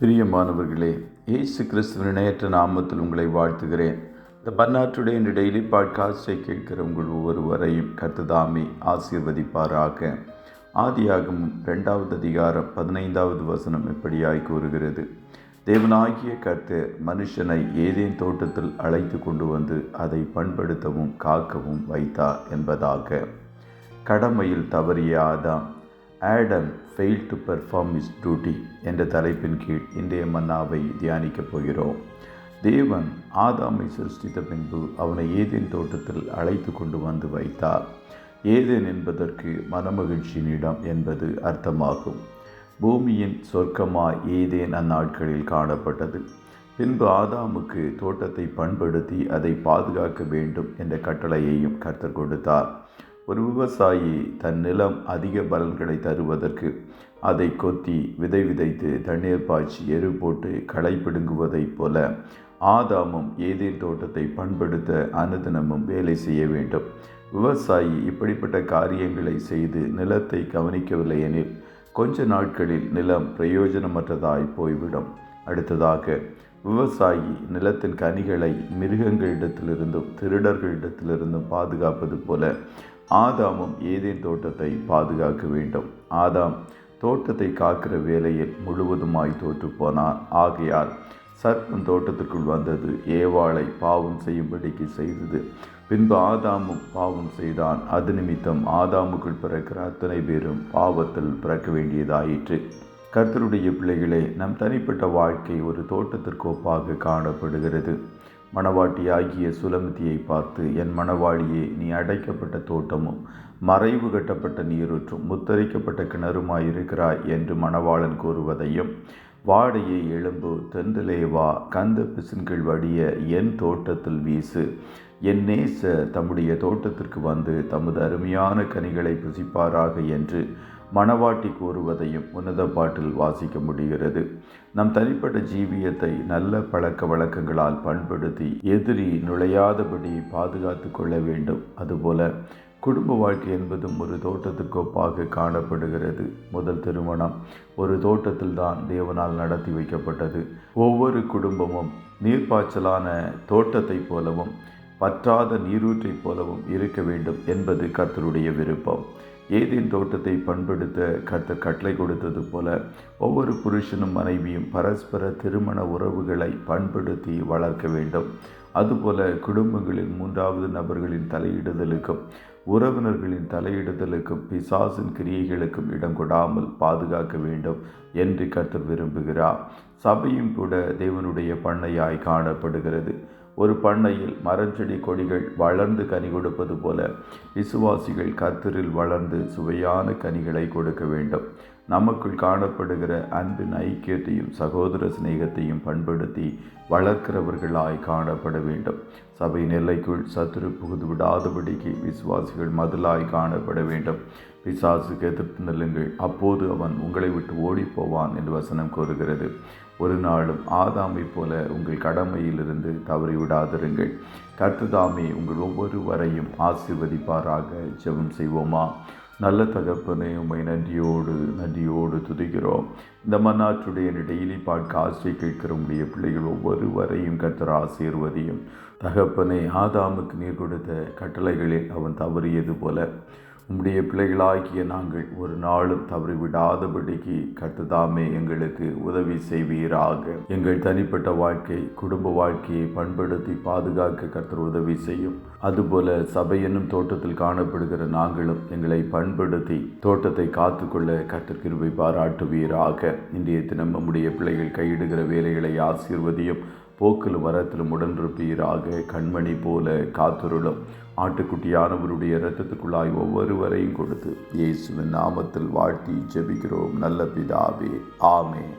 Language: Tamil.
பிரியமானவர்களே, இயேசு கிறிஸ்துவின் இணையற்ற நாமத்தில் உங்களை வாழ்த்துகிறேன். இந்த பன்னாட்டுடைய இந்த டெய்லி பாட்காஸ்டை கேட்கிற உங்கள் ஒவ்வொருவரையும் கர்த்தர் ஆசீர்வதிப்பாராக. ஆதியாகமம் 2வது அதிகாரம் 15வது வசனம் இப்படியாய் கூறுகிறது: தேவனாகிய கர்த்தர் மனுஷனை ஏதேன் தோட்டத்தில் அழைத்து கொண்டு வந்து அதை பண்படுத்தவும் காக்கவும் வைத்தார் என்பதாக. கடமையில் தவறிய Adam failed to perform his duty என்ற தலைப்பின் கீழ் இன்றைய மன்னாவை தியானிக்கப் போகிறோம். தேவன் ஆதாமை சிருஷ்டித்த பின்பு அவனை ஏதேன் தோட்டத்தில் அழைத்து கொண்டு வந்து வைத்தார். ஏதேன் என்பதற்கு மனமகிழ்ச்சியின் இடம் என்பது அர்த்தமாகும். பூமியின் சொர்க்கமாய் ஏதேன் அந்நாட்களில் காணப்பட்டது. பின்பு ஆதாமுக்கு தோட்டத்தை பண்படுத்தி அதை பாதுகாக்க வேண்டும் என்ற கட்டளையையும் கர்த்தர் கொடுத்தார். ஒரு விவசாயி தன் நிலம் அதிக பலன்களை தருவதற்கு அதை கொத்தி விதை விதைத்து தண்ணீர் பாய்ச்சி எரு போட்டு களை பிடுங்குவதைப் போல ஆதாமும் ஏதேன் தோட்டத்தை பண்படுத்த அனுதினமும் வேலை செய்ய வேண்டும். விவசாயி இப்படிப்பட்ட காரியங்களை செய்து நிலத்தை கவனிக்கவில்லை எனில் கொஞ்ச நாட்களில் நிலம் பிரயோஜனமற்றதாய் போய்விடும். அடுத்ததாக, விவசாயி நிலத்தின் கனிகளை மிருகங்களிடத்திலிருந்தும் திருடர்களிடத்திலிருந்தும் பாதுகாப்பது போல ஆதாமும் ஏதேன் தோட்டத்தை பாதுகாக்க வேண்டும். ஆதாம் தோட்டத்தை காக்கிற வேலையில் முழுவதுமாய் தோற்று போனான். ஆகையால் சர்ப்பம் தோட்டத்துக்குள் வந்தது, ஏவாளை பாவம் செய்யும்படிக்கு செய்தது. பின்பு ஆதாமும் பாவம் செய்தான். அது நிமித்தம் ஆதாமுக்குள் பிறக்கிற அத்தனை பேரும் பாவத்தில் பிறக்க வேண்டியதாயிற்று. கர்த்தருடைய பிள்ளைகளே, நம் தனிப்பட்ட வாழ்க்கை ஒரு தோட்டத்திற்கு ஒப்பாக காணப்படுகிறது. மணவாட்டியாகிய சுலமித்தியை பார்த்து, என் மணவாளியே, நீ அடைக்கப்பட்ட தோட்டமும் மறைவு கட்டப்பட்ட நீரூற்றும் முத்தரிக்கப்பட்ட கிணறுமாயிருக்கிறாய் என்று மணவாளன் கூறுவதையும், வாடையை எழும்பு, தென்றலே வா, கந்த பிசின்கள் வடிய என் தோட்டத்தில் வீசு, என் நேச தம்முடைய தோட்டத்திற்கு வந்து தமது அருமையான கனிகளை புசிப்பாராக என்று மணவாட்டி கூறுவதையும் உன்னத பாட்டில் வாசிக்க முடிகிறது. நம் தனிப்பட்ட ஜீவியத்தை நல்ல பழக்க வழக்கங்களால் பண்படுத்தி எதிரி நுழையாதபடி பாதுகாத்து கொள்ள வேண்டும். அதுபோல குடும்ப வாழ்க்கை என்பதும் ஒரு தோட்டத்துக்கு ஒப்பாக காணப்படுகிறது. முதல் திருமணம் ஒரு தோட்டத்தில் தான் தேவனால் நடத்தி வைக்கப்பட்டது. ஒவ்வொரு குடும்பமும் நீர்ப்பாய்ச்சலான தோட்டத்தைப் போலவும் பற்றாத நீரூற்றைப் போலவும் இருக்க வேண்டும் என்பது கர்த்தருடைய விருப்பம். ஏதேன் தோட்டத்தை பண்படுத்த கர்த்தர் கட்டளை கொடுத்தது போல ஒவ்வொரு புருஷனும் மனைவியும் பரஸ்பர திருமண உறவுகளை பண்படுத்தி வளர்க்க வேண்டும். அதுபோல குடும்பங்களில் 3வது நபர்களின் தலையிடுதலுக்கும் உறவினர்களின் தலையிடுதலுக்கும் பிசாசின் கிரியைகளுக்கும் இடம் கொடாமல் பாதுகாக்க வேண்டும் என்று கர்த்தர் விரும்புகிறார். சபையும் கூட தேவனுடைய பண்ணையாய் காணப்படுகிறது. ஒரு பண்ணையில் மரஞ்செடி கொடிகள் வளர்ந்து கனி கொடுப்பது போல விசுவாசிகள் கர்த்தரில் வளர்ந்து சுவையான கனிகளை கொடுக்க வேண்டும். நமக்குள் காணப்படுகிற அன்பின் ஐக்கியத்தையும் சகோதர சிநேகத்தையும் பண்படுத்தி வளர்க்கிறவர்களாய் காணப்பட வேண்டும். சபை எல்லைக்குள் சத்துரு புகுந்து விடாதபடிக்கு விசுவாசிகள் மதிலாய் காணப்பட வேண்டும். பிசாசுக்கு எதிர்த்து நில்லுங்கள், அப்போது அவன் உங்களை விட்டு ஓடிப்போவான் என்று வசனம் கூறுகிறது. ஒரு நாளும் ஆதாமை போல உங்கள் கடமையிலிருந்து தவறிவிடாதிருங்கள். கர்த்தர் உங்கள் ஒவ்வொருவரையும் ஆசீர்வதிப்பாராக. ஜெபம் செய்வோமா? நல்ல தகப்பனே, உம்மை நன்றியோடு துதிக்கிறோம். இந்த மன்னாற்றுடைய டெய்லி பாட்காஸ்டை கேட்கிற உடைய பிள்ளைகள் ஒவ்வொருவரையும் கர்த்தர் ஆசீர்வதியும். தகப்பனே, ஆதாமுக்கு நீர் கொடுத்த கட்டளைகளில் அவன் தவறியது போல உம்முடைய பிள்ளைகளாகிய நாங்கள் ஒரு நாளும் தவறிவிடாதபடிக்கு கர்த்தர் எங்களுக்கு உதவி செய்வீராக. எங்கள் தனிப்பட்ட வாழ்க்கை, குடும்ப வாழ்க்கையை பண்படுத்தி பாதுகாக்க கர்த்தர் உதவி செய்யும். அதுபோல சபை என்னும் தோட்டத்தில் காணப்படுகிற நாங்களும் எங்களை பண்படுத்தி தோட்டத்தை காத்துக்கொள்ள கர்த்தர் கிருபை பாராட்டுவீராக. இன்றைய தினம் நம்முடைய பிள்ளைகள் கையிடுகிற வேலைகளை ஆசீர்வதியும். போக்கிலும் வரத்திலும் உடனிருப்பீராக. கண்மணி போல காத்துருளும். ஆட்டுக்குட்டியானவருடைய இரத்தத்துக்குள்ளாய் ஒவ்வொருவரையும் கொடுத்து இயேசுவின் நாமத்தில் வாழ்த்தி ஜெபிக்கிறோம் நல்ல பிதாவே. ஆமென்.